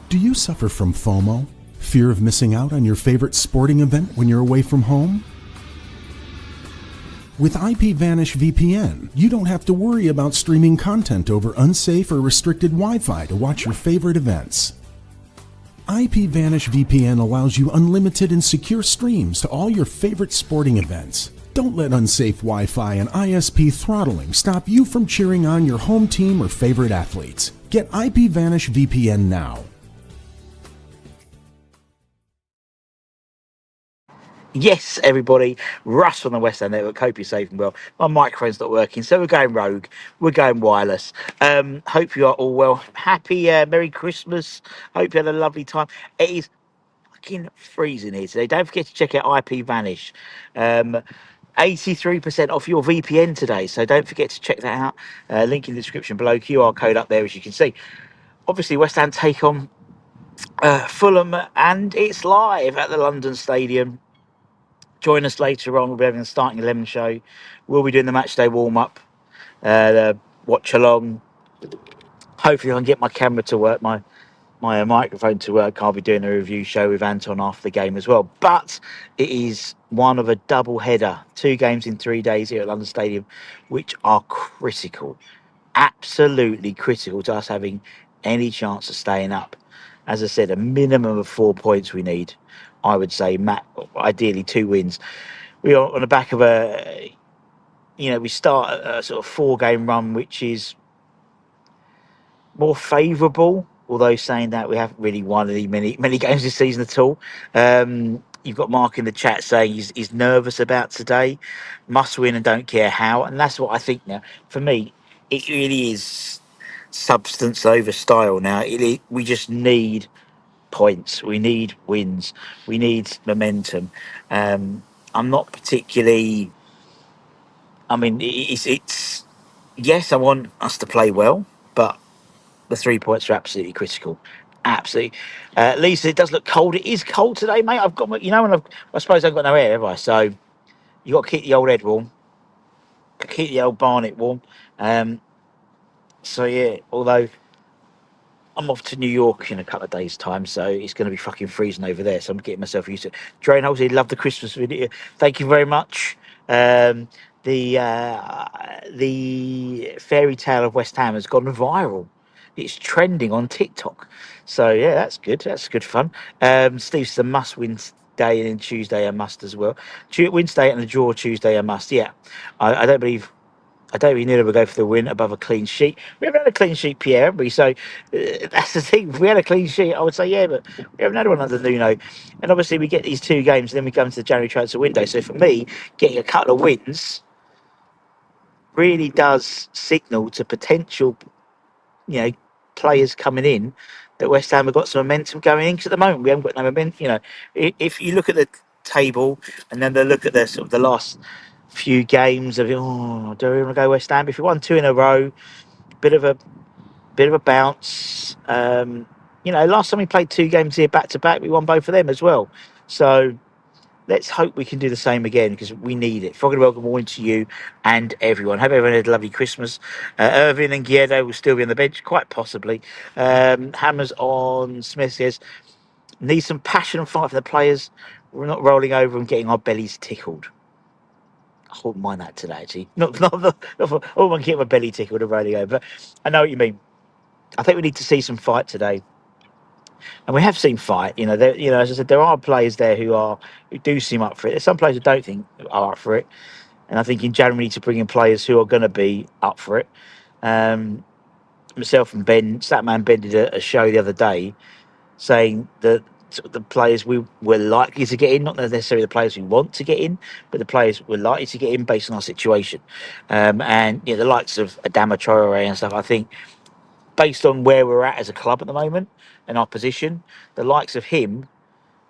Do you suffer from FOMO? Fear of missing out on your favorite sporting event when you're away from home? With ipVanish VPN, you don't have to worry about streaming content over unsafe or restricted Wi-Fi to watch your favorite events. ipVanish VPN allows you unlimited and secure streams to all your favorite sporting events. Don't let unsafe Wi-Fi and ISP throttling stop you from cheering on your home team or favorite athletes. Get ipVanish VPN now. Yes, everybody, Russ on the West End Network. Hope you're safe and well. My microphone's not working, so we're going rogue. We're going wireless. Hope you are all well. Happy Merry Christmas. Hope you had a lovely time. It is fucking freezing here today. Don't forget to check out ipVanish. 83% off your VPN today, so don't forget to check that out. Link in the description below. QR code up there, as you can see. Obviously, West Ham take on Fulham, and it's live at the London Stadium. Join us later on. We'll be having a starting 11 show. We'll be doing the match day warm up, the watch along. Hopefully, I can get my camera to work, my microphone to work. I'll be doing a review show with Anton after the game as well. But it is one of a double header, 2 games in 3 days here at London Stadium, which are critical, absolutely critical to us having any chance of staying up. As I said, a minimum of 4 points we need. I would say, ideally 2 wins. We are on the back of we start a sort of 4-game run, which is more favourable. Although saying that, we haven't really won many games this season at all. You've got Mark in the chat saying he's nervous about today. Must win and don't care how. And that's what I think now. For me, it really is substance over style now. We just need points. We need wins. We need momentum. I'm not particularly. I mean, it's yes, I want us to play well, but the 3 points are absolutely critical. Absolutely. Lisa, it does look cold. It is cold today, mate. I've got I suppose I've got no air, have I? So you got to keep the old head warm, keep the old barnet warm. So yeah, although I'm off to New York in a couple of days' time, so it's going to be fucking freezing over there. So I'm getting myself used to it. Drain Halsey, love the Christmas video. Thank you very much. The fairy tale of West Ham has gone viral. It's trending on TikTok. So yeah, that's good. That's good fun. Steve's the must win day, and then Tuesday a must as well. Wednesday and a draw, Tuesday a must. Yeah, I don't believe. I don't really know we'll go for the win above a clean sheet. We haven't had a clean sheet, Pierre, have we? So that's the thing. If we had a clean sheet, I would say yeah, but we haven't had one under Nuno. And obviously, we get these 2 games, and then we go into the January transfer window. So for me, getting a couple of wins really does signal to potential, players coming in that West Ham have got some momentum going in. Because at the moment, we haven't got no momentum. If you look at the table and then they look at the last few games of do we want to go West Ham? If we won 2 in a row, bit of a bounce. Last time we played 2 games here back to back, we won both of them as well. So let's hope we can do the same again, because we need it. Foggy welcome morning to you and everyone. Hope everyone had a lovely Christmas. Irvin and Guedo will still be on the bench, quite possibly. Hammers on Smith says, need some passion and fight for the players. We're not rolling over and getting our bellies tickled. I wouldn't mind that today, actually. Not for, I wouldn't get my belly tickled and rolling over. But I know what you mean. I think we need to see some fight today. And we have seen fight. As I said, there are players there who do seem up for it. There's some players who don't think are up for it. And I think in January we need to bring in players who are going to be up for it. Myself and Ben, Statman Ben did a show the other day saying that the players we were likely to get in, not necessarily the players we want to get in, but the players we're likely to get in based on our situation. And the likes of Adama Traore and stuff, I think, based on where we're at as a club at the moment and our position, the likes of him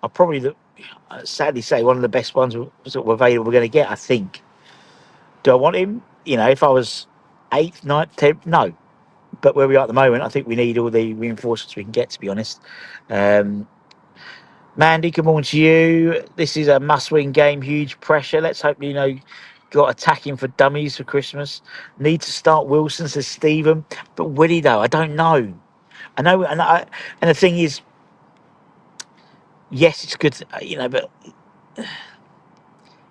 are probably, sadly say, one of the best ones available we're going to get, I think. Do I want him? If I was 8th, 9th, 10th, no. But where we are at the moment, I think we need all the reinforcements we can get, to be honest. Mandy, good morning to you. This is a must-win game, huge pressure. Let's hope got attacking for dummies for Christmas. Need to start Wilson, says Stephen. But will he though? I don't know. I know, and the thing is, yes, it's good, but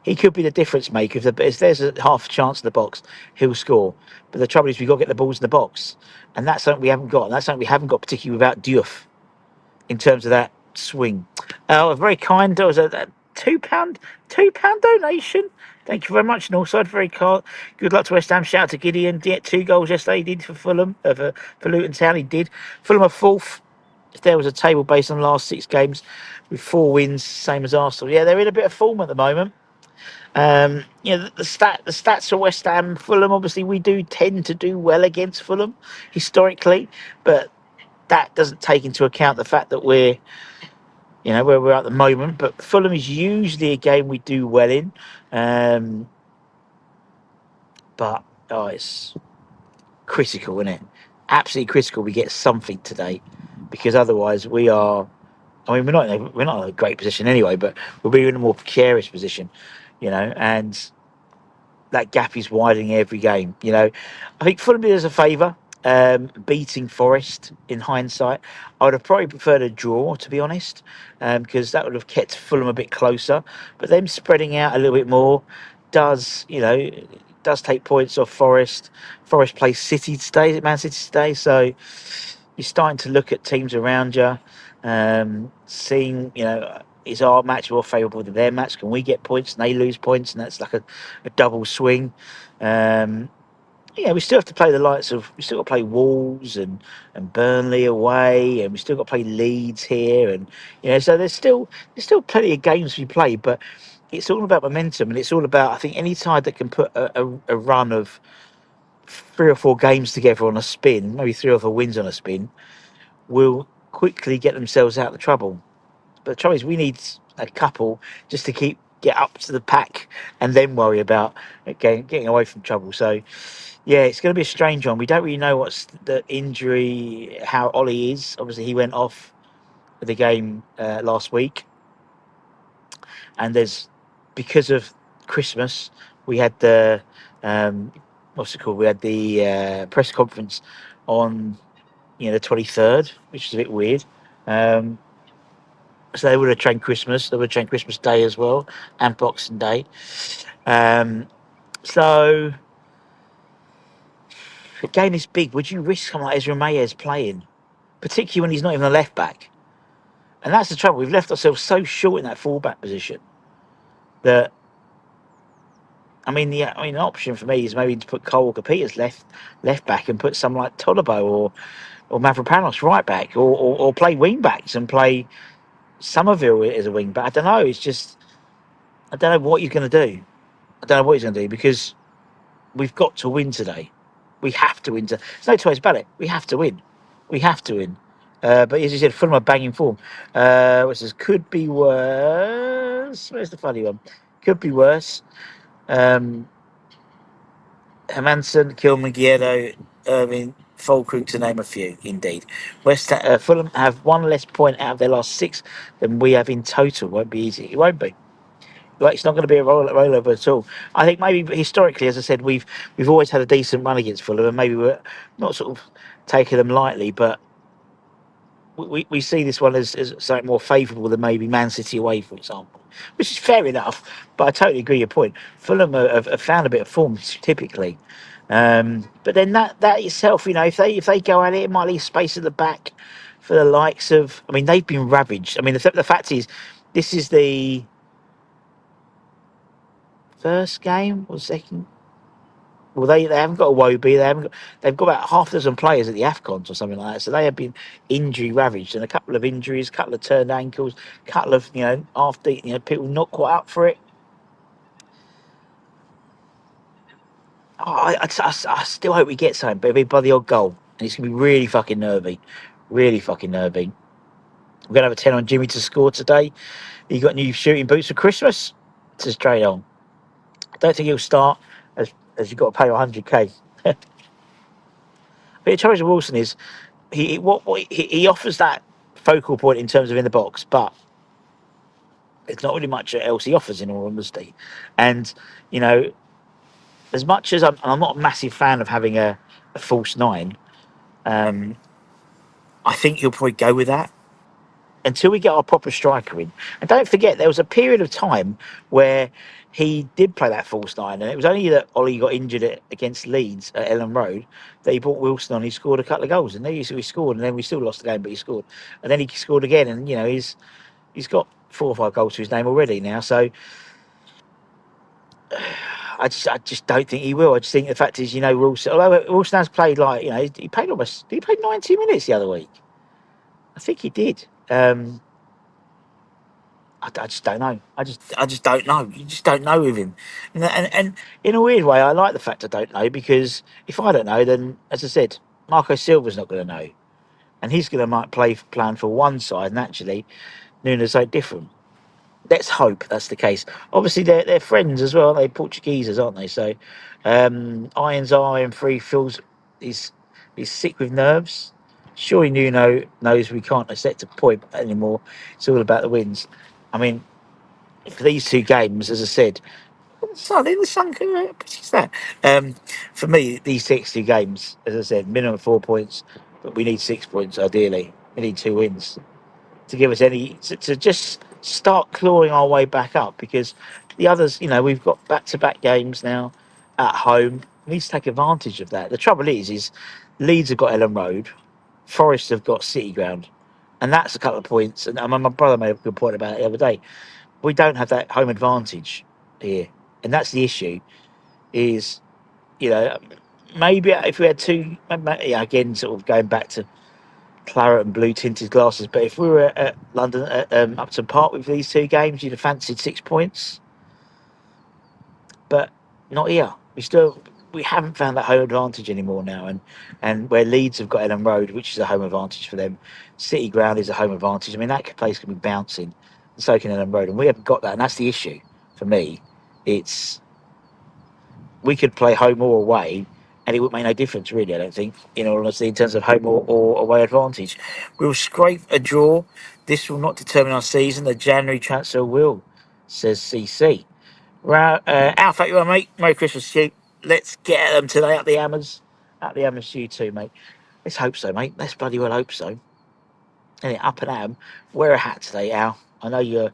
he could be the difference maker. If there's a half a chance in the box, he'll score. But the trouble is, we've got to get the balls in the box, and that's something we haven't got. And that's something we haven't got, particularly without Diouf, in terms of that swing. A very kind. There was a £2 donation. Thank you very much, Northside. Very kind. Good luck to West Ham. Shout out to Gideon. 2 goals yesterday. He did for Fulham, for Luton Town. He did. Fulham are fourth. If there was a table based on the last 6 games, with 4 wins, same as Arsenal. Yeah, they're in a bit of form at the moment. The stats for West Ham, Fulham. Obviously, we do tend to do well against Fulham historically, but that doesn't take into account the fact that we're, where we're at the moment. But Fulham is usually a game we do well in. But it's critical, isn't it? Absolutely critical. We get something today, because otherwise we are. I mean, we're not in a great position anyway, but we'll be in a more precarious position, and that gap is widening every game. I think Fulham did us a favour, beating Forest in hindsight. I would have probably preferred a draw, to be honest, because that would have kept Fulham a bit closer. But them spreading out a little bit more does take points off Forest. Forest plays City today, Man City today, so you're starting to look at teams around you, seeing, is our match more favourable than their match? Can we get points and they lose points? And that's like a double swing. We still have to play we still got to play Wolves and Burnley away, and we still got to play Leeds here, and so there's still plenty of games to be played, but it's all about momentum, and it's all about, I think, any side that can put a run of 3 or 4 games together on a spin, maybe 3 or 4 wins on a spin, will quickly get themselves out of the trouble. But the trouble is, we need a couple just to get up to the pack, and then worry about getting away from trouble. So, yeah, it's going to be a strange one. We don't really know what's the injury, how Ollie is. Obviously, he went off the game last week, and because of Christmas, we had the what's it called? We had the press conference on the 23rd, which is a bit weird. So they would have trained Christmas. They would have trained Christmas Day as well, and Boxing Day. So the game is big. Would you risk someone like Ezra Mayers playing, particularly when he's not even a left back? And that's the trouble. We've left ourselves so short in that fullback position that, the option for me is maybe to put Cole Walker-Peters left back and put someone like Tolibo or Mavropanos right back, or play wing backs and play Somerville as a wing back. I don't know. It's just, I don't know what he's going to do. Because we've got to win today. We have to win. There's no two ways about it. We have to win. But as you said, Fulham are banging form. Which says, could be worse. Where's the funny one? Could be worse. Hermansen, Kilmaguero, Fulkrug, to name a few, indeed. Fulham have 1 less point out of their last 6 than we have in total. Won't be easy. It won't be. It's not going to be a rollover at all. I think maybe historically, as I said, we've always had a decent run against Fulham, and maybe we're not sort of taking them lightly, but we see this one as something more favourable than maybe Man City away, for example, which is fair enough. But I totally agree with your point. Fulham have found a bit of form typically, but then that itself, if they go at it, it might leave space at the back for the likes of. They've been ravaged. The fact is, this is the first game or second. Well, they haven't got a Wobie. They've got about half a dozen players at the AFCONs or something like that. So they have been injury ravaged, and a couple of injuries, a couple of turned ankles, a couple of after people not quite up for it. I still hope we get something, but it'll be by the odd goal, and it's gonna be really fucking nervy. We're gonna have a 10 on Jimmy to score today. He got new shooting boots for Christmas. To straight on. I don't think he'll start as you've got to pay 100k. But the challenge with Wilson is he offers that focal point in terms of in the box, but there's not really much else he offers, in all honesty. And as much as I'm not a massive fan of having a false 9, I think he'll probably go with that. until we get our proper striker in. And don't forget, there was a period of time where he did play that false nine, and it was only that Ollie got injured against Leeds at Ellen Road that he brought Wilson on. He scored a couple of goals, and then he scored, and then we still lost the game, but he scored, and then he scored again, and he's got 4 or 5 goals to his name already now. So I just don't think he will. I just think the fact is, Wilson, although Wilson has played he played 90 minutes the other week. I think he did. I just don't know. I just don't know. You just don't know with him, and in a weird way, I like the fact I don't know, because if I don't know, then as I said, Marco Silva's not going to know, and he's going to might plan for one side, and actually, Nuno's so different. Let's hope that's the case. Obviously, they're friends as well. They're Portuguese, aren't they? So, Iron's Iron Free feels he's sick with nerves. Surely Nuno knows we can't accept a point anymore. It's all about the wins. I mean, for these 2 games, as I said, the sun can what's that? For me, these 2 games, as I said, minimum 4 points, but we need 6 points ideally. We need 2 wins to give us to just start clawing our way back up, because the others, we've got back-to-back games now at home. We need to take advantage of that. The trouble is Leeds have got Ellen Road, Forest have got City Ground, and that's a couple of points. And my brother made a good point about it the other day. We don't have that home advantage here, and that's the issue. Is maybe if we had 2, again, sort of going back to claret and blue tinted glasses, but if we were at London at Upton Park with these 2 games, you'd have fancied 6 points, but not here. We haven't found that home advantage anymore now, and where Leeds have got Ellen Road, which is a home advantage for them, City Ground is a home advantage. I mean, that place can be bouncing, and so can Ellen Road, and we haven't got that, and that's the issue for me. It's we could play home or away, and it would make no difference, really, I don't think, in all honesty, in terms of home or away advantage. We'll scrape a draw. This will not determine our season. The January transfer will, says CC. Right, Alpha, you are, mate. Merry Christmas to you. Let's get at them today, up the hammers. Up the hammers to you too, mate. Let's hope so, mate. Let's bloody well hope so. And up and at 'em. Wear a hat today, Al. I know you're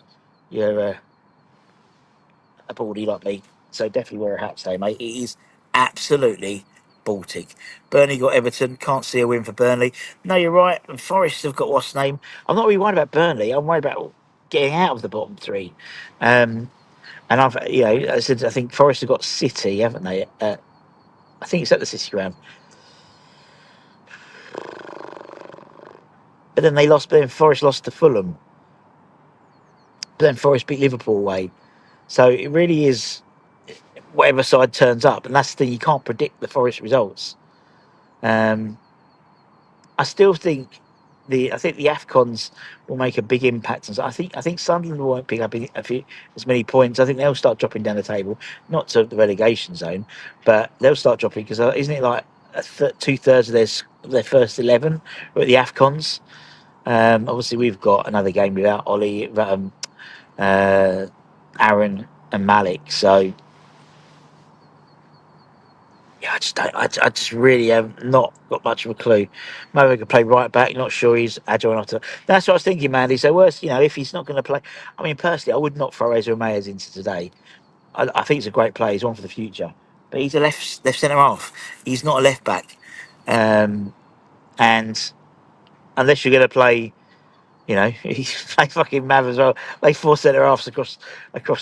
a baldy like me, so definitely wear a hat today, mate. It is absolutely Baltic. Burnley got Everton. Can't see a win for Burnley. No, you're right. And Forest have got what's name. I'm not really worried about Burnley. I'm worried about getting out of the bottom 3. And I've, I said, I think Forest have got City, haven't they? I think it's at the City Ground. But then they lost. But then Forest lost to Fulham. But then Forest beat Liverpool away. So it really is whatever side turns up, and that's the thing, you can't predict the Forest results. I still think the AFCONs will make a big impact, and I think Sunderland won't pick up as many points. I think they'll start dropping down the table, not to the relegation zone, but they'll start dropping, because isn't it like 2/3 of their first 11 are at the AFCONs? Obviously, we've got another game without Ollie, Aaron, and Malik, so. Yeah, I just really have not got much of a clue. Maybe we could play right back. Not sure he's agile enough to. That's what I was thinking, Mandy. So worse, if he's not going to play. I mean, personally, I would not throw Ezra Mayers into today. I think he's a great player. He's one for the future, but he's a left centre half. He's not a left back. And unless you're going to play, he's play fucking Mav as well. Play 4 centre halves across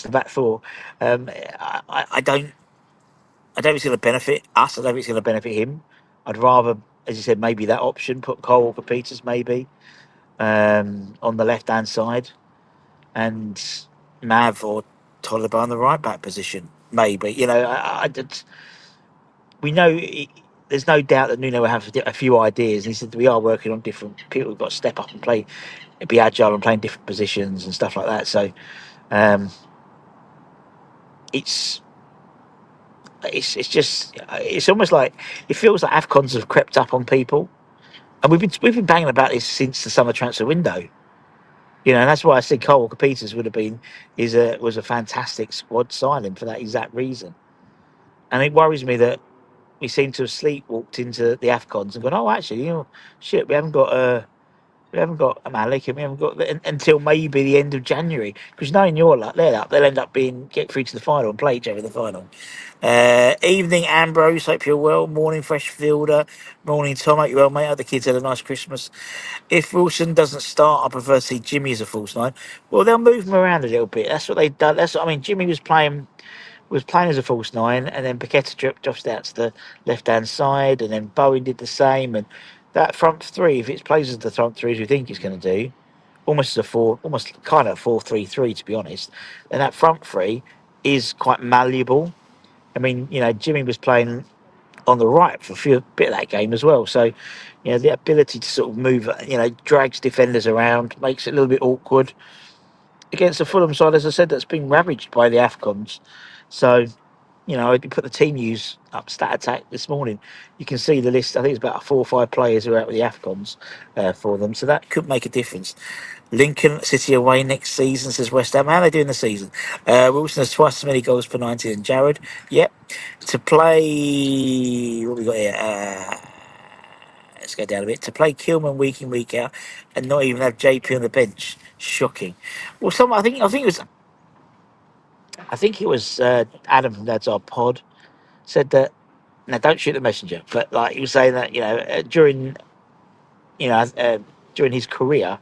the back 4. I don't think it's going to benefit us. I don't think it's going to benefit him. I'd rather, as you said, maybe that option, put Cole Walker-Peters maybe on the left-hand side, and Mav or Toliba on the right-back position, maybe. We know there's no doubt that Nuno will have a few ideas. And he said we are working on different people. We've got to step up and play, be agile and play in different positions and stuff like that. So it's almost like it feels like AFCONs have crept up on people, and we've been banging about this since the summer transfer window. And that's why I said Cole Walker-Peters was a fantastic squad signing for that exact reason. And it worries me that we seem to have sleepwalked into the AFCONs and gone, oh, actually, shit, we haven't got We haven't got Malik, and we haven't got until maybe the end of January. Because knowing your luck, they'll end up get through to the final and play each other in the final. Evening, Ambrose. Hope you're well. Morning, Fresh Fielder. Morning, Tom. Hope you're well, mate. Hope the kids had a nice Christmas. If Wilson doesn't start, I prefer to see Jimmy as a false nine. Well, they'll move him around a little bit. That's what they've done. That's what I mean. Jimmy was playing as a false nine, and then Paqueta dropped out to the left hand side, and then Bowen did the same. And that front three, if it plays as the front three as we think it's going to do, almost kind of 4-3-3 to be honest, and that front three is quite malleable. I mean, Jimmy was playing on the right for a bit of that game as well. So, the ability to sort of move, drags defenders around, makes it a little bit awkward against the Fulham side, as I said, that's been ravaged by the AFCONs. So, I put the team news up, Stat Attack this morning. You can see the list. I think it's about 4 or 5 players who are out with the AFCONs for them. So that could make a difference. Lincoln City away next season, says West Ham. How are they doing the season? Wilson has twice as many goals per 90 than Jared. Yep. To play... What we got here? Let's go down a bit. To play Kilman week in, week out and not even have JP on the bench. Shocking. Well, I think it was Adam from That's Our Pod said that, now don't shoot the messenger, but like he was saying that, during his career,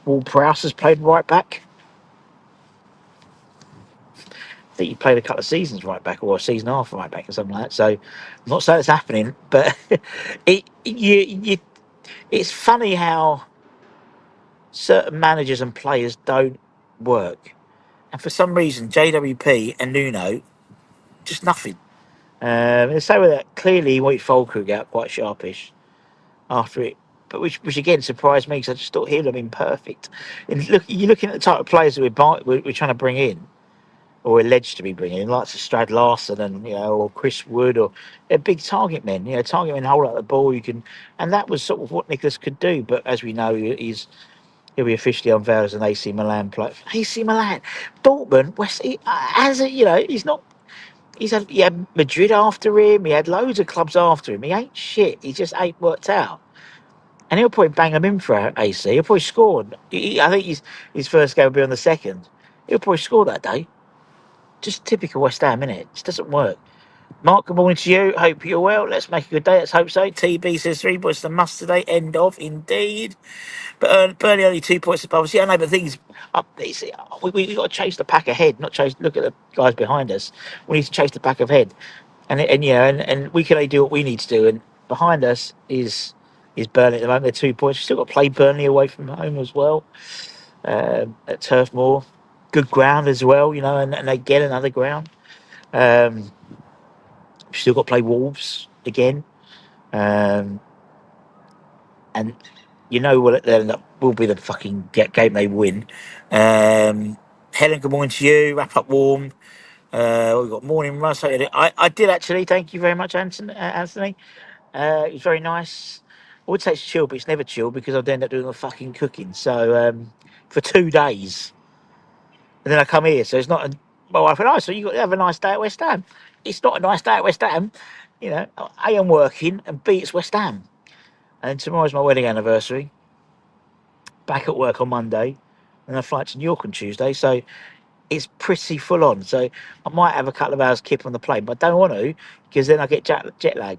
Ward-Prowse has played right back. I think he played a couple of seasons right back, or a season and a half right back, or something like that. So I'm not saying it's happening, but it's funny how certain managers and players don't work. And for some reason, JWP and Nuno, just nothing. And so with that, clearly 𝗬𝗂𝗏 out quite sharpish after it, but which again surprised me because I just thought he'd have been perfect. And you're looking at the type of players that we're trying to bring in, or alleged to be bringing in, like Strad Larson and or Chris Wood, or they're big target men. Target men hold up the ball. And that was sort of what Nicholas could do. But as we know, he'll be officially unveiled as an AC Milan player. AC Milan, Dortmund, he's not. He had Madrid after him. He had loads of clubs after him. He ain't shit. He just ain't worked out. And he'll probably bang them in for AC. He'll probably score. I think his first game will be on the 2nd. He'll probably score that day. Just typical West Ham, innit? It just doesn't work. Mark, good morning to you. Hope you're well. Let's make a good day. Let's hope so. TB says 3 points to must today. End of, indeed. But Burnley only 2 points above us. Yeah, I know, but the thing is, we've got to chase the pack ahead, not chase. Look at the guys behind us. We need to chase the pack ahead, and we can only do what we need to do. And behind us is Burnley at the moment. They're 2 points. We've still got to play Burnley away from home as well at Turf Moor. Good ground as well, and they get another ground. We've still got to play Wolves again. And will be the fucking game they win. Helen, good morning to you. Wrap up warm. We've got morning Russ. I did actually. Thank you very much, Anthony. It was very nice. I would say it's chill, but it's never chill because I'd end up doing the fucking cooking. So for 2 days, and then I come here. So it's not. My wife and I. So you got to have a nice day at West Ham. It's not a nice day at West Ham. A, I'm working, and B, it's West Ham. And tomorrow's my wedding anniversary. Back at work on Monday, and I fly to New York on Tuesday. So it's pretty full on. So I might have a couple of hours kip on the plane, but I don't want to because then I get jet lag.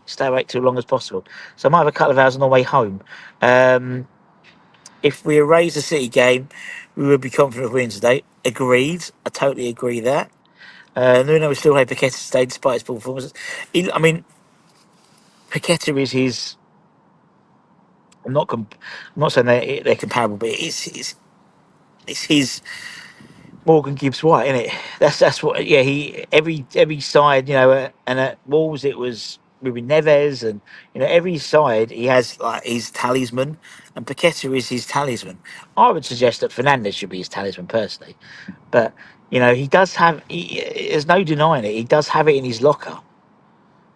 Stay awake too long as possible. So I might have a couple of hours on the way home. If we erase the City game, we would be confident of winning today. Agreed. I totally agree that. Nuno will still have Paqueta today despite his poor performances. Paqueta is his. I'm not saying they're comparable, but it's his Morgan Gibbs White, isn't it? That's what. Yeah, every side, and at Wolves it was Ruben Neves, and every side he has like his talisman, and Paqueta is his talisman. I would suggest that Fernandes should be his talisman personally, but he does have. There's no denying it. He does have it in his locker,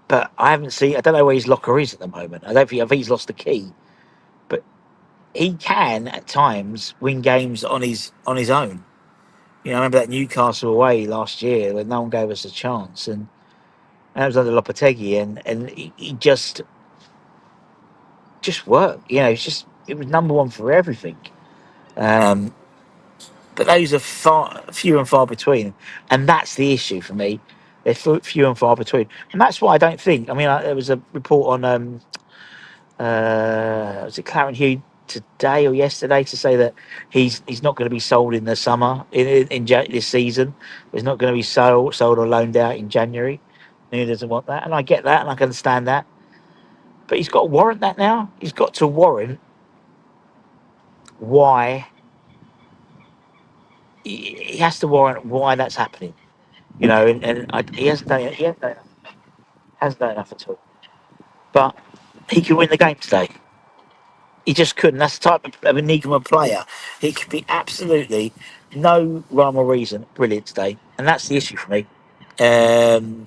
but I don't know where his locker is at the moment. I think he's lost the key. He can at times win games on his own. I remember that Newcastle away last year when no one gave us a chance, and that was under Lopetegui, and he just worked. It's just it was number one for everything. But those are few and far between, and that's the issue for me. They're few and far between, and that's why I don't think. I mean, there was a report on was it Clarence Hugh today or yesterday to say that he's not going to be sold in the summer in this season. He's not going to be sold or loaned out in January. He doesn't want that, and I get that, and I can understand that. But he's got to warrant that now. He's got to warrant why. He has to warrant why that's happening. You know, he hasn't done it. He hasn't done enough at all. But he could win the game today. He just couldn't. That's the type of enigma player. He could be absolutely no rhyme or reason brilliant today, and that's the issue for me. Can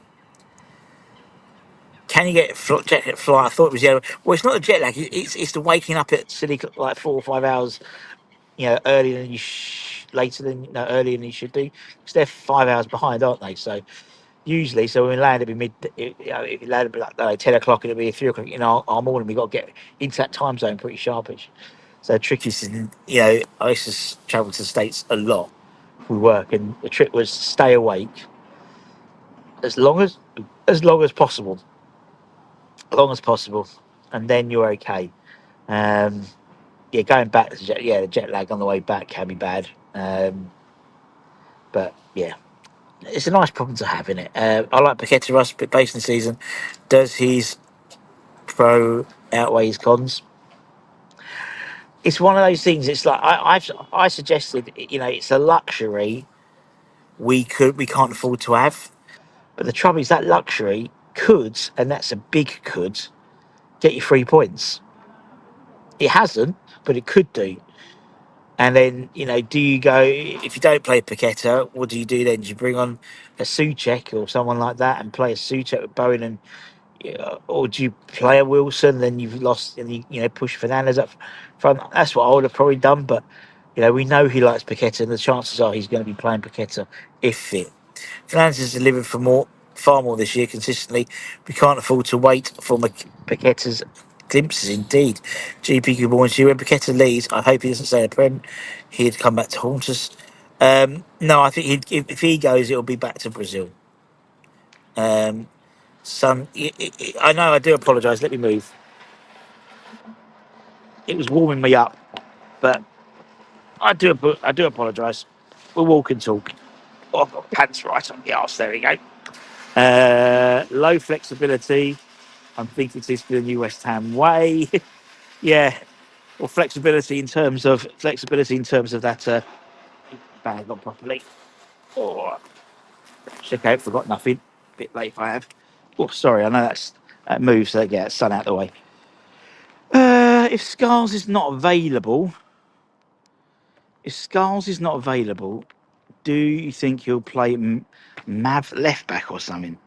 you get jet fly? I thought it was the other. Well, it's not the jet lag. It's the waking up at silly like 4 or 5 hours. You know, earlier than later than earlier than you should do. Because they're 5 hours behind, aren't they? So usually, so when we land, it'll be if you land at like 10 o'clock, it'll be 3 o'clock in our morning. We've got to get into that time zone pretty sharpish. So the trick is, I used to travel to the States a lot for work, and the trick was to stay awake as long as possible, and then you're okay. Going back, the jet lag on the way back can be bad. But yeah, it's a nice problem to have, isn't it? I like Paqueta but based in the season. Does his pro outweigh his cons? It's one of those things. It's like I suggested. It's a luxury we can't afford to have. But the trouble is that luxury could, and that's a big could, get you 3 points. It hasn't, but it could do. And then, do you go, if you don't play Paqueta, what do you do then? Do you bring on a Souček or someone like that and play a Souček with Bowen, and or do you play a Wilson, then you've lost, and push Fernandez up front? That's what I would have probably done, but, we know he likes Paqueta, and the chances are he's going to be playing Paqueta if fit. Fernandez has delivered far more this year consistently. We can't afford to wait for Paqueta's glimpses, indeed. GP good morning to you. When Paqueta leaves, I hope he doesn't stay in the Prem. He'd come back to haunt us. No, I think if he goes, it'll be back to Brazil. I know, I do apologise. Let me move. It was warming me up, but I do apologise. We'll walk and talk. Oh, I've got pants right on the arse. There we go. Low flexibility. I'm thinking this is the new West Ham way. Yeah, or flexibility in terms of that bag on properly. Or check out. Forgot nothing. Bit late if I have. Oh, sorry. I know that moves. So yeah, sun out the way. If Scarles is not available, do you think he'll play Mav left back or something?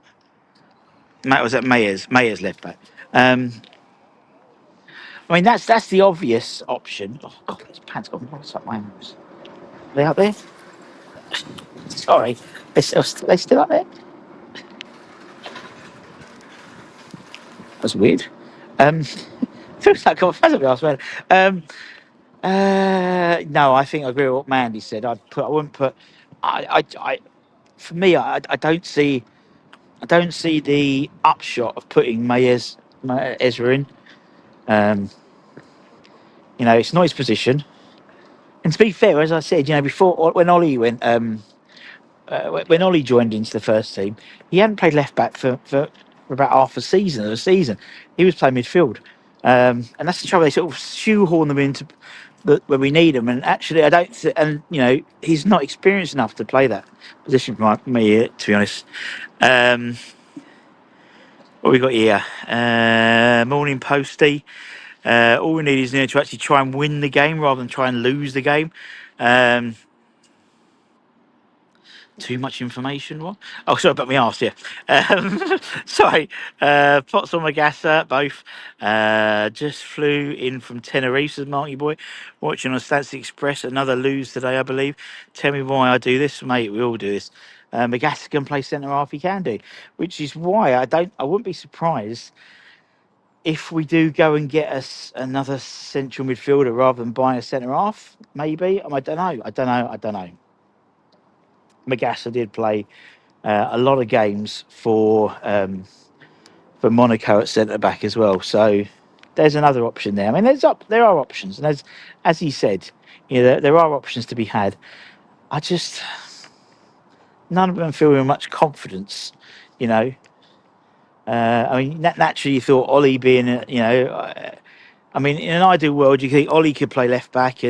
Was that Mayer's left back? I mean, that's the obvious option. Oh God, these pants got right up my nose. Are they up there? Sorry, they still up there? That's weird. Feels like I'm fuzzy last man. No, I think I agree with what Mandy said. I wouldn't put. For me, I don't see the upshot of putting Ezra in. It's not his position. And to be fair, as I said, before when Ollie went, when Ollie joined into the first team, he hadn't played left back for about half a season. He was playing midfield, and that's the trouble. They sort of shoehorn them into when we need them. And actually, I don't. And he's not experienced enough to play that position for me, to be honest. What we got here? Morning Posty. All we need is to actually try and win the game rather than try and lose the game. Too much information. What? Oh, sorry about me arse. Yeah. Sorry. Pots on my gas. Both. Just flew in from Tenerife, says Marky Boy. Watching on Stancy Express. Another lose today, I believe. Tell me why I do this, mate. We all do this. Magassi can play centre half. He can do, which is why I wouldn't be surprised if we do go and get us another central midfielder rather than buying a centre half, maybe. I don't know. I don't know. 𝗪𝗀𝗧 did play a lot of games for Monaco at centre back as well. So there's another option there. I mean, there are options, and as he said, there are options to be had. I just none of them feel with much confidence, you know. I mean, naturally, you thought Ollie being, I mean, in an ideal world, you think Ollie could play left back,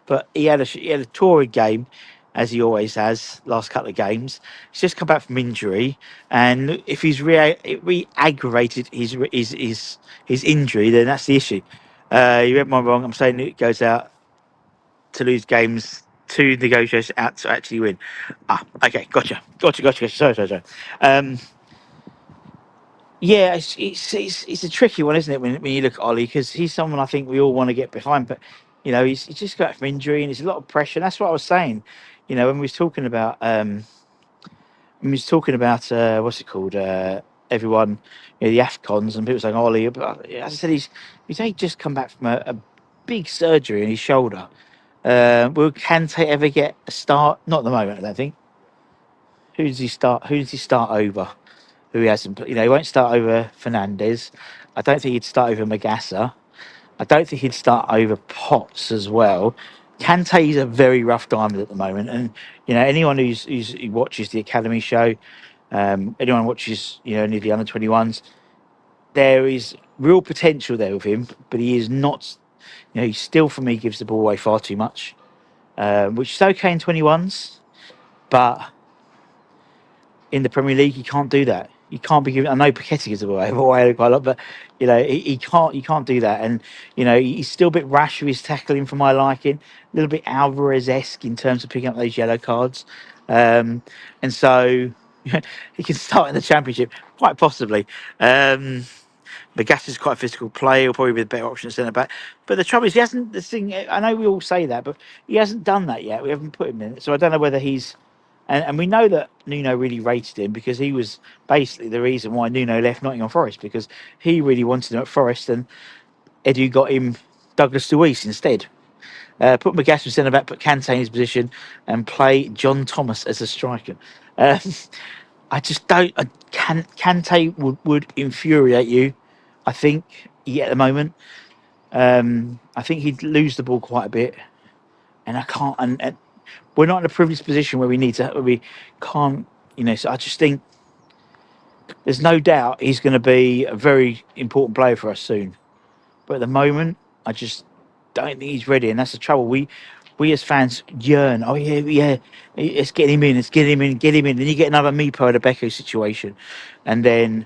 but he had a torrid game, as he always has last couple of games. He's just come back from injury, and if he's re-aggravated his injury, then that's the issue. You read my wrong. I'm saying it goes out to lose games, to negotiate out to actually win. Okay, gotcha. Sorry. Um, Yeah, it's a tricky one, isn't it? When you look at Ollie, because he's someone I think we all want to get behind, but he's just got from injury and there's a lot of pressure. And that's what I was saying. When we was talking about what's it called? Everyone, the Afcons and people saying Ollie. But as I said, he's only just come back from a big surgery in his shoulder. Will Kante ever get a start? Not at the moment, I don't think. Who does he start? Who does he start over? Who he hasn't? He won't start over Fernandez. I don't think he'd start over 𝗪𝗀𝗧. I don't think he'd start over Potts as well. Kante's a very rough diamond at the moment, and anyone who watches the academy show, anyone watches any of the under-21s, there is real potential there with him, but he is not. He still for me gives the ball away far too much, which is okay in 21s, but in the Premier League, you can't do that. You can't be giving. I know Paqueta gives away quite a lot, but he can't. You can't do that. And he's still a bit rash with his tackling for my liking. A little bit Alvarez-esque in terms of picking up those yellow cards. And so he can start in the Championship quite possibly. 𝗪𝗀𝗧's quite a physical player. He'll probably be the better option at centre back. But the trouble is, he hasn't. The thing I know we all say that, but he hasn't done that yet. We haven't put him in. So I don't know whether he's. And we know that Nuno really rated him because he was basically the reason why Nuno left Nottingham Forest, because he really wanted him at Forest, and Edu got him Douglas Luiz instead. Put 𝗪𝗀𝗧 in centre back, put Kante in his position, and play John Thomas as a striker. I just don't. Kante would infuriate you, I think, at the moment. I think he'd lose the ball quite a bit, and I can't. And we're not in a privileged position where we can't. So I just think there's no doubt he's going to be a very important player for us soon. But at the moment, I just don't think he's ready, and that's the trouble. We as fans yearn. Oh yeah, let's get him in. Get him in. Then you get another 𝗪𝗀𝗧 situation, and then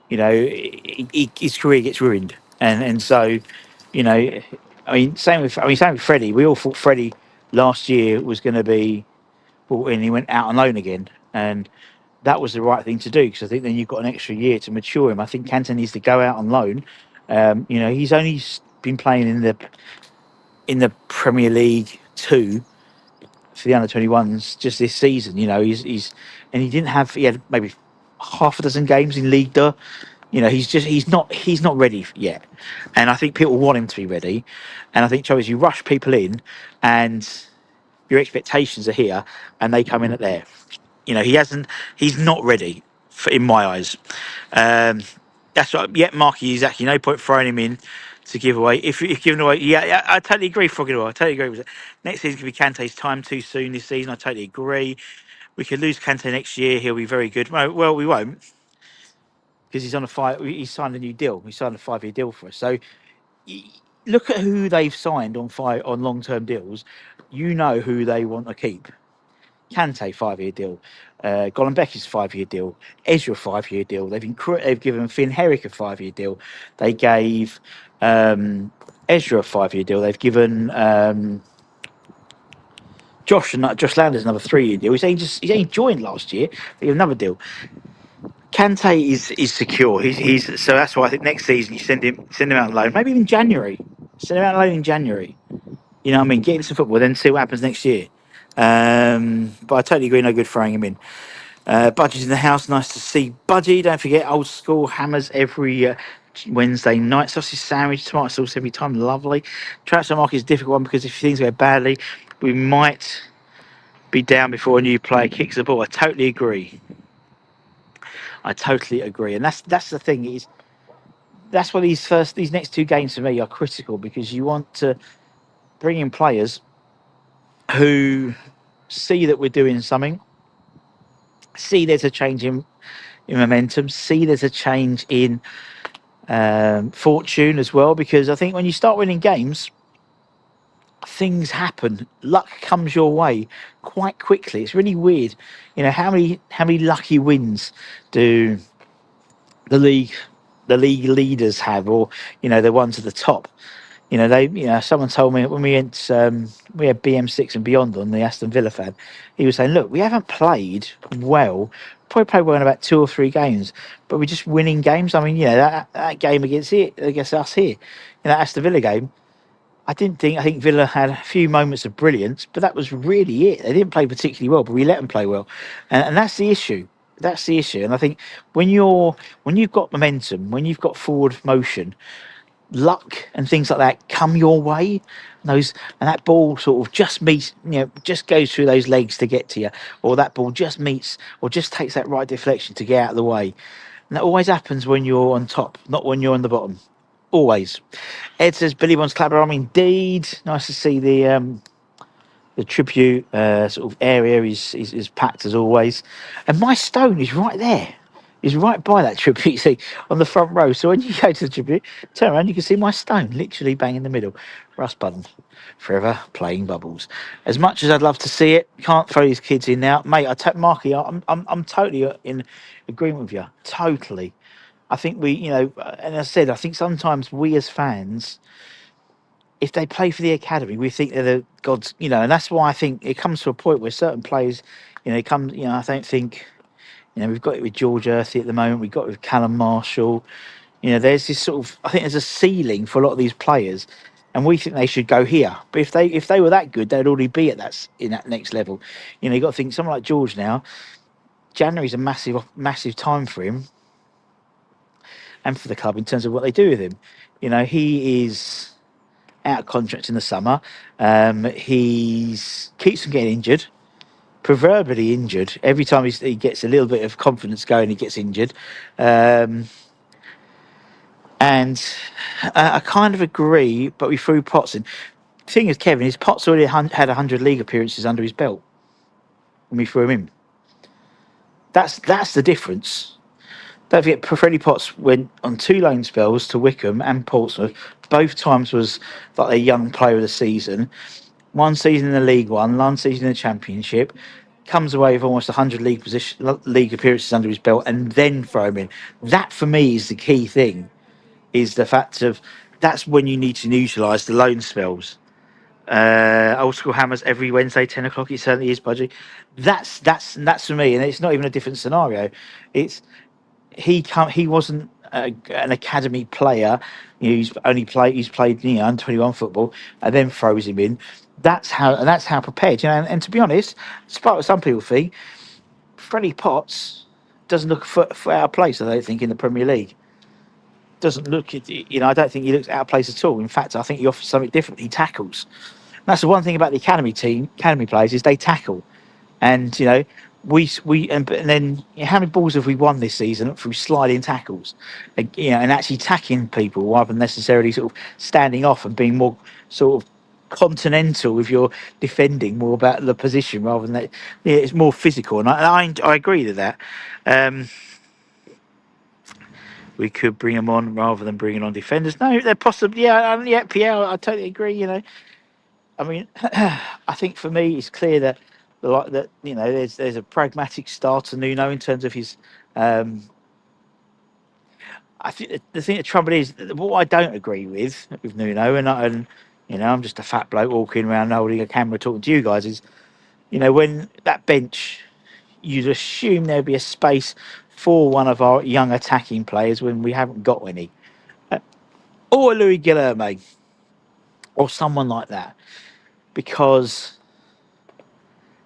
his career gets ruined. And so, same with Freddie. We all thought Freddie last year was going to be brought in. He went out on loan again, and that was the right thing to do, because I think then you've got an extra year to mature him. I think Kante needs to go out on loan. He's only been playing in the Premier League 2 for the under-21s just this season. He had maybe half a dozen games in League 2. He's not ready yet, and I think people want him to be ready. And I think, Charles, you rush people in, and your expectations are here, and they come in at there. He's not ready in my eyes. That's right. Yeah, Marky, exactly. No point throwing him in to give away. If giving away, yeah, I totally agree. Frogging away, I totally agree with it. Next season could be Kante's time too soon. This season, I totally agree. We could lose Kante next year. He'll be very good. Well, we won't, because he's on he signed a new deal. He signed a 5-year deal for us. So look at who they've signed on long-term deals. You know who they want to keep. Kante 5-year deal, Golombek's 5-year deal, Ezra 5-year deal. They've given Finn Herrick a 5-year deal. They gave Ezra a 5-year deal. They've given Josh Landers another 3-year deal. He's only joined last year. They give another deal. Kante is secure. So that's why I think next season you send him out on loan. Maybe even January. Send him out on loan in January. You know what I mean? Get him some football, then see what happens next year. But I totally agree. No good throwing him in. Budgie's in the house. Nice to see Budgie. Don't forget, old school hammers every Wednesday night. Sausage sandwich, tomato sauce every time, lovely. Transfer market is a difficult one because if things go badly, we might be down before a new player kicks the ball. I totally agree. I totally agree, and that's the thing is that's why these next two games for me are critical, because you want to bring in players who see that we're doing something, see there's a change in momentum, see there's a change in fortune as well, because I think when you start winning games, things happen. Luck comes your way quite quickly. It's really weird. You know, how many lucky wins do the league leaders have, or the ones at the top? Someone told me when we had BM6 and beyond on, the Aston Villa fan, he was saying, look, we haven't played well, probably played well in about 2 or 3 games, but we're just winning games. I mean, that game against us here, that Aston Villa game, I think Villa had a few moments of brilliance, but that was really it. They didn't play particularly well, but we let them play well, and that's the issue. That's the issue. And I think when you've got momentum, when you've got forward motion, luck and things like that come your way. And that ball sort of just meets, just goes through those legs to get to you, or that ball just meets or just takes that right deflection to get out of the way. And that always happens when you're on top, not when you're on the bottom. Always. Ed says Billy wants Clabber. Indeed, nice to see the tribute sort of area is packed as always, and my stone is right there. Is right by that tribute, you see, on the front row. So when you go to the tribute, turn around, you can see my stone literally bang in the middle. Russ Button, forever playing bubbles. As much as I'd love to see it, can't throw these kids in now, mate. Marky, I'm totally in agreement with you. Totally. I think and as I said, I think sometimes we as fans, if they play for the academy, we think they're the gods, and that's why I think it comes to a point where certain players, I don't think, we've got it with George Earthy at the moment, we've got it with Callum Marshall, there's this sort of, I think there's a ceiling for a lot of these players, and we think they should go here. But if they were that good, they'd already be in that next level. You've got to think someone like George now, January's a massive time for him and for the club in terms of what they do with him. He is out of contract in the summer. He keeps on getting injured, proverbially injured. Every time he gets a little bit of confidence going, he gets injured. And I kind of agree, but we threw Potts in. The thing is, Kevin, is Potts already had 100 league appearances under his belt when we threw him in. That's the difference. Don't forget, Freddie Potts went on 2 loan spells to Wycombe and Portsmouth. Both times was like a young player of the season. 1 season in the League One, 1 season in the Championship. Comes away with almost 100 league appearances under his belt, and then throw him in. That for me is the key thing. Is the fact of that's when you need to neutralise the loan spells. Old school hammers every Wednesday 10 o'clock. It certainly is, Budgie. That's for me, and it's not even a different scenario. It's he wasn't an academy player. He's played under 21 football, and then throws him in. That's how prepared. And to be honest, despite what some people think, Freddie Potts doesn't look for out of place, I don't think, in the Premier League. Doesn't look, I don't think he looks out of place at all. In fact, I think he offers something different. He tackles. And that's the one thing about the academy players is they tackle. And and then how many balls have we won this season through sliding tackles, and actually attacking people rather than necessarily sort of standing off and being more sort of continental with your defending, more about the position rather than that. It's more physical, and I agree with that. We could bring them on rather than bringing on defenders. No, they're possibly, Pierre, I totally agree. I mean, I think for me, it's clear that there's a pragmatic start to Nuno in terms of his. I think the trouble is what I don't agree with Nuno, and I'm just a fat bloke walking around holding a camera talking to you guys, is when that bench, you'd assume there'd be a space for one of our young attacking players when we haven't got any, or Louis Guilherme, or someone like that, because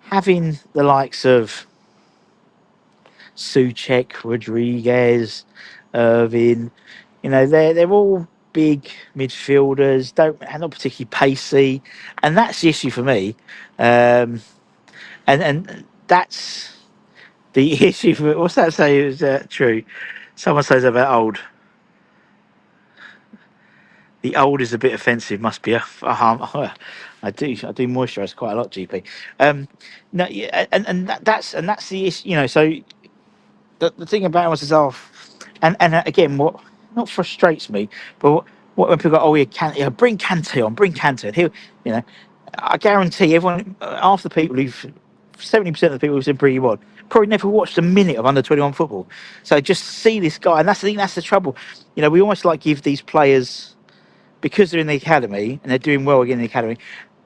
having the likes of Souček, Rodriguez, Irvine, You know, they're all big midfielders, not particularly pacey, and that's the issue for me. And that's the issue for what's that say is true. Someone says about old. The old is a bit offensive. Must be a harm. I do moisturise quite a lot, GP. No, yeah, and that's the issue. You know, so the thing about us is off, and again, what not frustrates me, but what when people go, oh yeah, bring Kante on, bring Kante, and he'll, you know, I guarantee everyone, half the people 70% of the people who said bring him on, probably never watched a minute of under-21 football. So just see this guy, and that's the trouble. You know, we almost like give these players, because they're in the academy and they're doing well again in the academy,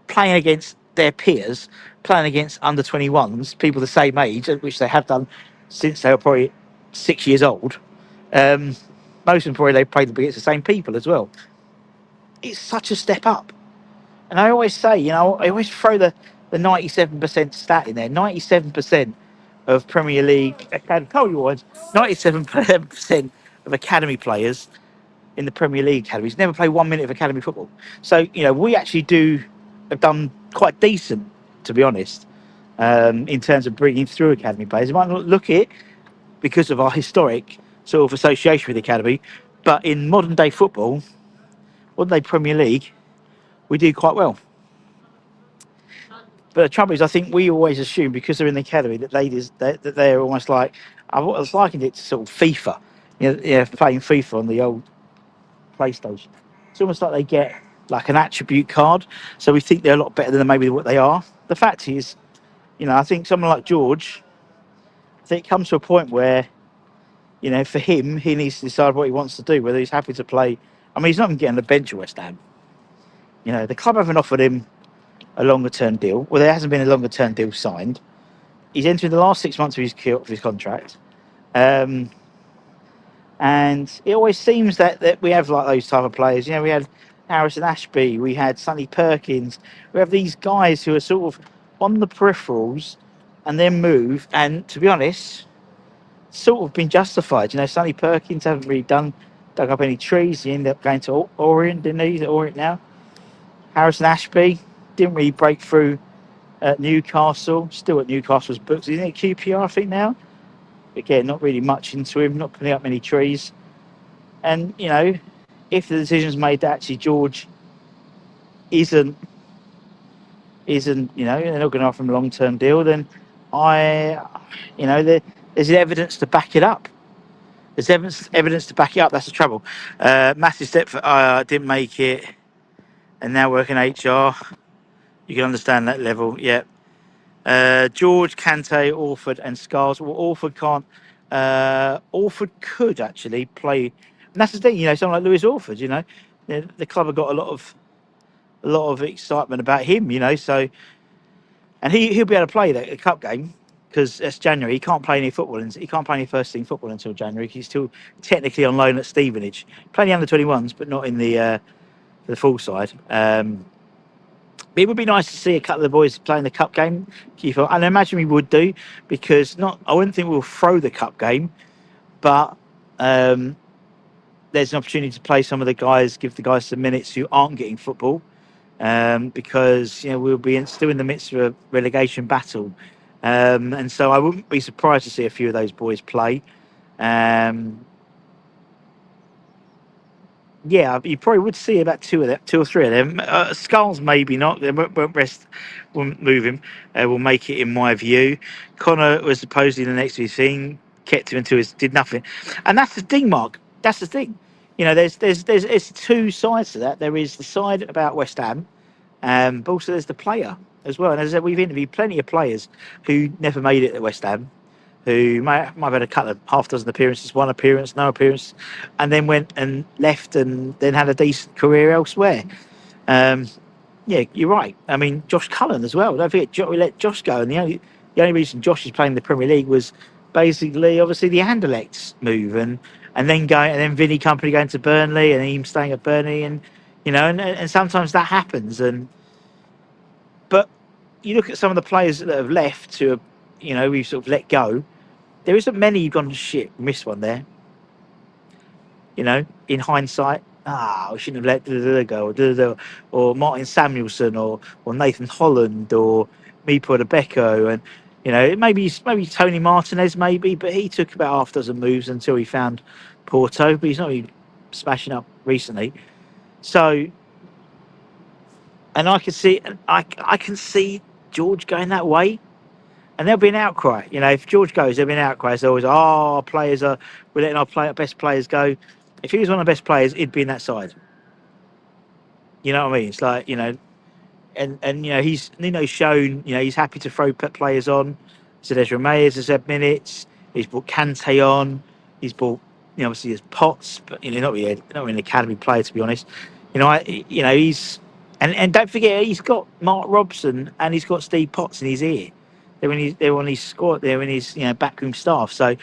playing against their peers, playing against under-21s, people the same age, which they have done since they were probably 6 years old. Most of them probably they've played against the same people as well. It's such a step up. And I always say, you know, I always throw the 97% stat in there. 97% of Premier League, 97% of academy players in the Premier League academies never play 1 minute of academy football. So, you know, we actually have done quite decent, to be honest, in terms of bringing through academy players. You might not look at it because of our historic sort of association with the academy, but in modern day football, modern day Premier League, we do quite well. But the trouble is, I think we always assume because they're in the academy that they're almost like, I was likened it to sort of FIFA, playing FIFA on the old PlayStation. It's almost like they get like an attribute card, so we think they're a lot better than maybe what they are. The fact is, you know, I think someone like George, I think it comes to a point where, you know, for him, he needs to decide what he wants to do, whether he's happy to play. I mean, he's not even getting the bench at West Ham. You know, the club haven't offered him a longer term deal. Well, there hasn't been a longer term deal signed. He's entering the last 6 months of his contract. And it always seems that we have like those type of players. You know, we had Harrison Ashby, we had Sonny Perkins. We have these guys who are sort of on the peripherals and then move. And to be honest, sort of been justified. You know, Sonny Perkins haven't really dug up any trees. He ended up going to Orient, didn't he? He's at Orient now. Harrison Ashby didn't really break through at Newcastle. Still at Newcastle's books. He's at QPR, I think, now. Again, not really much into him, not putting up many trees. And, you know, if the decision's made that actually George isn't, you know, they're not going to offer him a long-term deal, then there's evidence to back it up. There's evidence to back it up. That's the trouble. Massive step for didn't make it, and now working HR. You can understand that level, yeah. George, Kante, Orford, and Scars. Well, Orford can't. Orford could actually play, and that's the thing. You know, someone like Lewis Orford. You know, the club have got a lot of excitement about him. You know, so and he'll be able to play the cup game because it's January. He can't play any football, and he can't play any first team football until January. He's still technically on loan at Stevenage, playing the under-21s, but not in the full side. It would be nice to see a couple of the boys playing the cup game, and I imagine we would do, because I wouldn't think we'll throw the cup game, but there's an opportunity to play some of the guys, give the guys some minutes who aren't getting football, because, you know, we'll be still in the midst of a relegation battle, and so I wouldn't be surprised to see a few of those boys play. Yeah, you probably would see about two or three of them. Skulls maybe not. They won't move him. Will make it, in my view. Connor was supposedly the next big thing. Kept him until he did nothing, and that's the thing, Mark. That's the thing. You know, there's two sides to that. There is the side about West Ham, but also there's the player as well. And as I said, we've interviewed plenty of players who never made it at West Ham, who might have had a couple of half dozen appearances, one appearance, no appearance, and then went and left and then had a decent career elsewhere. Yeah, you're right. I mean, Josh Cullen as well. Don't forget, we let Josh go, and the only reason Josh is playing the Premier League was basically, obviously, the Anderlecht move, and then Vinny Company going to Burnley, and him staying at Burnley, and you know, and sometimes that happens. But you look at some of the players that have left, who have, you know, we've sort of let go. There isn't many who've gone, shit, missed one there. you know, in hindsight, we shouldn't have let da-da-da go, or da-da-da, or Martin Samuelsson, or Nathan Holland, or 𝗪𝗂𝗪𝗪, and you know, maybe Tony Martinez, maybe, but he took about half a dozen moves until he found Porto, but he's not really smashing up recently. So, and I can see George going that way. And there'll be an outcry. You know, if George goes, there'll be an outcry. It's always, we're letting our best players go. If he was one of the best players, he'd be in that side. You know what I mean? It's like, you know, and you know, he's shown, you know, he's happy to throw players on. So there's Ramirez has had minutes. He's brought Kante on. He's brought, you know, obviously there's Potts, but you know, not really an academy player, to be honest. You know, he's and don't forget, he's got Mark Robson and he's got Steve Potts in his ear. They're on his squad. They're in his, you know, backroom staff. So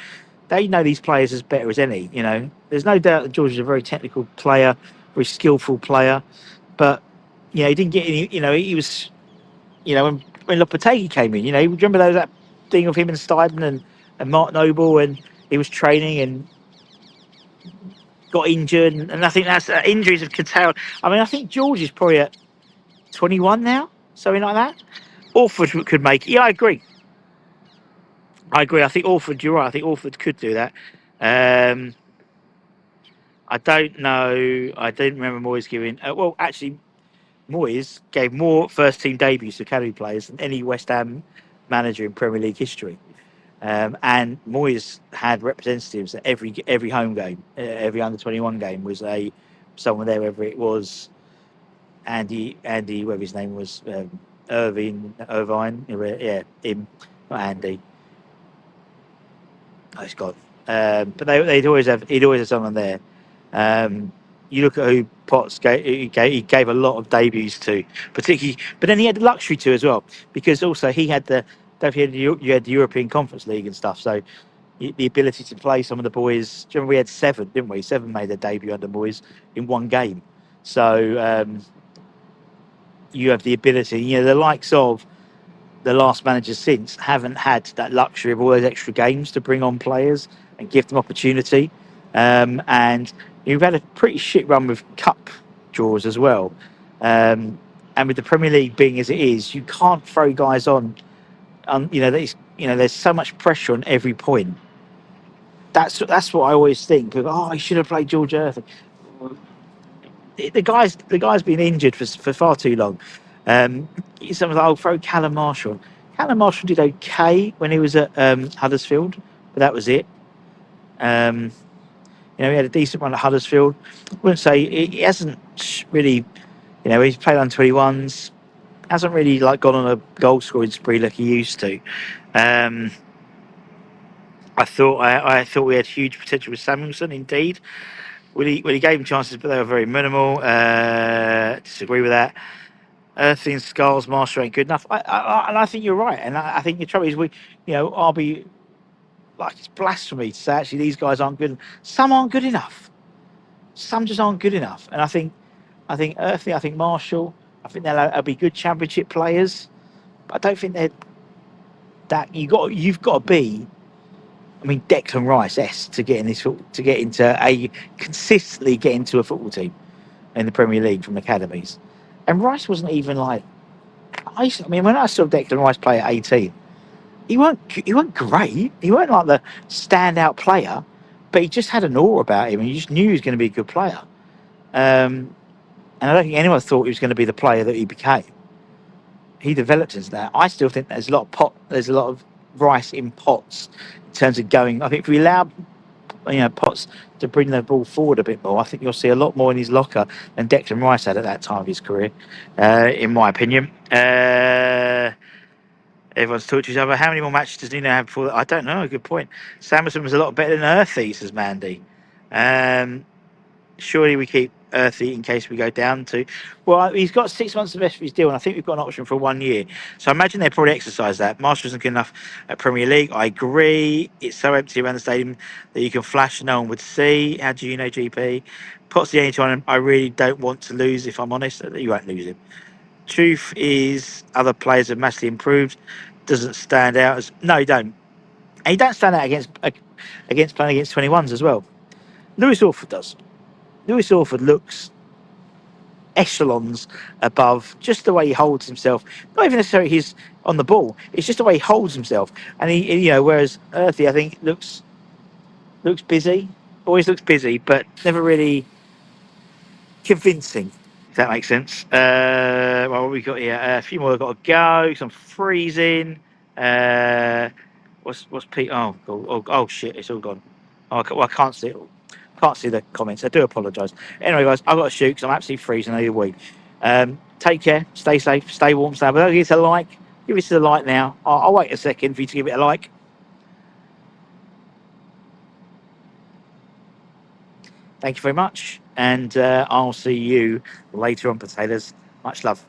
they know these players as better as any. You know, there's no doubt that George is a very technical player, very skillful player. But you know, he didn't get any. You know, he was, you know, when 𝗪𝗂𝘀𝗁 came in. You know, you remember that thing of him and Steidman and Mark Noble, and he was training and got injured. And I think that's injuries of curtailed. I mean, I think George is probably at 21 now, something like that. Orford could make it. Yeah, I agree. I think Orford, you're right. I think Orford could do that. I don't know. I don't remember Moyes giving. Well, actually, Moyes gave more first-team debuts to academy players than any West Ham manager in Premier League history. And Moyes had representatives at every home game, every under-21 game was someone there, whether it was Andy, whatever his name was, Irvine, yeah, him, not Andy. Oh, it's gone. But he'd always have someone there. You look at who Potts he gave a lot of debuts to, particularly, but then he had the luxury to as well, because also he had you had the European Conference League and stuff, so the ability to play some of the boys. Do you remember we had 7, didn't we? 7 made their debut under Moyes in one game. So you have the ability, you know, the likes of the last managers since haven't had that luxury of all those extra games to bring on players and give them opportunity. And you've had a pretty shit run with cup draws as well. And with the Premier League being as it is, you can't throw guys on. You know, there's so much pressure on every point. That's what I always think. He should have played George Earth. The guy's been injured for far too long. Someone's like, throw Callum Marshall. Callum Marshall did okay when he was at Huddersfield, but that was it. You know, he had a decent run at Huddersfield. I wouldn't say he hasn't really, you know, he's played on 21s, hasn't really like gone on a goal scoring spree like he used to. I thought we had huge potential with Samuelsson, indeed. When he gave him chances, but they were very minimal. Disagree with that. Earthing Skulls, Marshall ain't good enough. And I think you're right. And I think the trouble is I'll be like, it's blasphemy to say actually these guys aren't good. Some aren't good enough. Some just aren't good enough. And I think Earthing, I think Marshall, I think they'll be good championship players. But I don't think they're that. You've got to be. I mean, Declan Rice, to get consistently get into a football team in the Premier League from academies. And Rice wasn't even like. I mean, when I saw Declan Rice play at 18, he weren't great. He weren't like the standout player, but he just had an aura about him, and you just knew he was going to be a good player. And I don't think anyone thought he was going to be the player that he became. He developed into that. I still think there's a lot of Rice in Potts in terms of going. I think if we allow Potts to bring the ball forward a bit more, I think you'll see a lot more in his locker than Declan Rice had at that time of his career, in my opinion. Everyone's talked to each other. How many more matches does Nuno have before that? I don't know. Good point. Samuelsson was a lot better than 𝗪𝗃𝗃, says Mandy. Surely we keep 𝗪𝗃𝗃 in case we go down to. Well, he's got 6 months left of his deal, and I think we've got an option for 1 year. So I imagine they'll probably exercise that. Marshall isn't good enough at Premier League. I agree. It's so empty around the stadium that you can flash and no one would see. How do you know, GP? Potts the only time I really don't want to lose, if I'm honest. You won't lose him. Truth is, other players have massively improved. Doesn't stand out as. No, he don't. And he don't stand out against playing against 21s as well. Lewis Orford does. Lewis Orford looks echelons above just the way he holds himself. Not even necessarily he's on the ball. It's just the way he holds himself. And he whereas Earthy, I think, looks busy. Always looks busy, but never really convincing. If that makes sense. Well, what we got here? A few more have got to go. Some freezing. What's Pete? Oh shit! It's all gone. I can't see it. Can't see the comments. I do apologise. Anyway, guys, I've got to shoot because I'm absolutely freezing. I need a wee. Take care. Stay safe. Stay warm. Stay. But don't give it a like. Give it a like now. I'll wait a second for you to give it a like. Thank you very much, and I'll see you later on, potatoes. Much love.